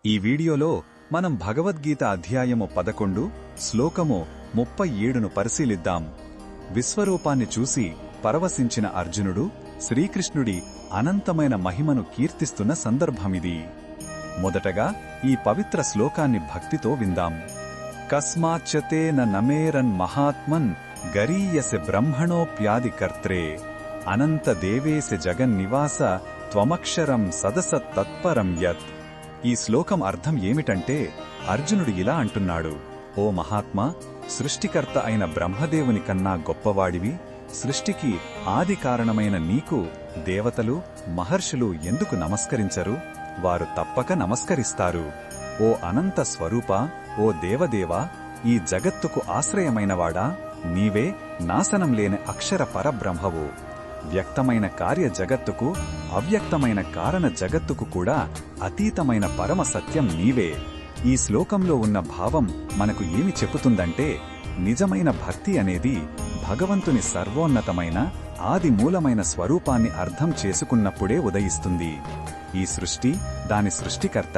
ఈ వీడియోలో మనం భగవద్గీత అధ్యాయము 11 శ్లోకము 37ను పరిశీలిద్దాం. విశ్వరూపాన్ని చూసి పరవశించిన అర్జునుడు శ్రీకృష్ణుడి అనంతమైన మహిమను కీర్తిస్తున్న సందర్భమిది. మొదటగా ఈ పవిత్ర శ్లోకాన్ని భక్తితో విందాం. కస్మాచ్చతే నమేరన్ మహాత్మన్ గరీయసె బ్రహ్మణోప్యాది కర్త్రే అనంత దేవేశ జగన్నివాస త్వమక్షరం సదసత్ తత్పరం యత్. ఈ శ్లోకం అర్థం ఏమిటంటే, అర్జునుడు ఇలా అంటున్నాడు: ఓ మహాత్మా, సృష్టికర్త అయిన బ్రహ్మదేవుని కన్నా గొప్పవాడివి. సృష్టికి ఆది కారణమైన నీకు దేవతలు, మహర్షులు ఎందుకు నమస్కరించరు? వారు తప్పక నమస్కరిస్తారు. ఓ అనంత స్వరూపా, ఓ దేవదేవా, ఈ జగత్తుకు ఆశ్రయమైనవాడా, నీవే నాశనం లేని అక్షర పరబ్రహ్మవు. వ్యక్తమైన కార్య జగత్తుకు, అవ్యక్తమైన కారణ జగత్తుకు కూడా అతీతమైన పరమ సత్యం నీవే. ఈ శ్లోకంలో ఉన్న భావం మనకు ఏమి చెబుతుందంటే, నిజమైన భక్తి అనేది భగవంతుని సర్వోన్నతమైన ఆది మూలమైన స్వరూపాన్ని అర్థం చేసుకున్నప్పుడే ఉదయిస్తుంది. ఈ సృష్టి, దాని సృష్టికర్త,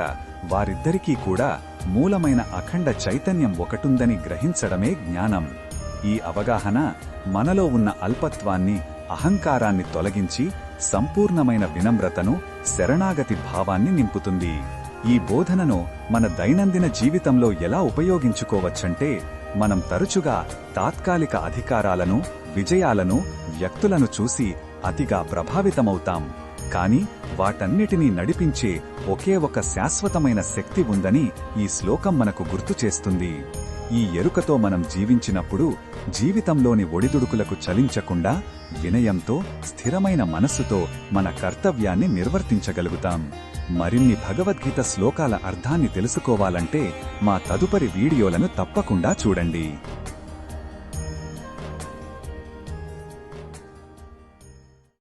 వారిద్దరికీ కూడా మూలమైన అఖండ చైతన్యం ఒకటుందని గ్రహించడమే జ్ఞానం. ఈ అవగాహన మనలో ఉన్న అల్పత్వాన్ని, అహంకారాన్ని తొలగించి సంపూర్ణమైన వినమ్రతను, శరణాగతి భావాన్ని నింపుతుంది. ఈ బోధనను మన దైనందిన జీవితంలో ఎలా ఉపయోగించుకోవచ్చంటే, మనం తరచుగా తాత్కాలిక అధికారాలను, విజయాలను, వ్యక్తులను చూసి అతిగా ప్రభావితమవుతాం. కాని వాటన్నిటినీ నడిపించే ఒకే ఒక శాశ్వతమైన శక్తి ఉందని ఈ శ్లోకం మనకు గుర్తు చేస్తుంది. ఈ ఎరుకతో మనం జీవించినప్పుడు జీవితంలోని ఒడిదుడుకులకు చలించకుండా వినయంతో, స్థిరమైన మనస్సుతో మన కర్తవ్యాన్ని నిర్వర్తించగలుగుతాం. మరిన్ని భగవద్గీత శ్లోకాల అర్థాన్ని తెలుసుకోవాలంటే మా తదుపరి వీడియోలను తప్పకుండా చూడండి.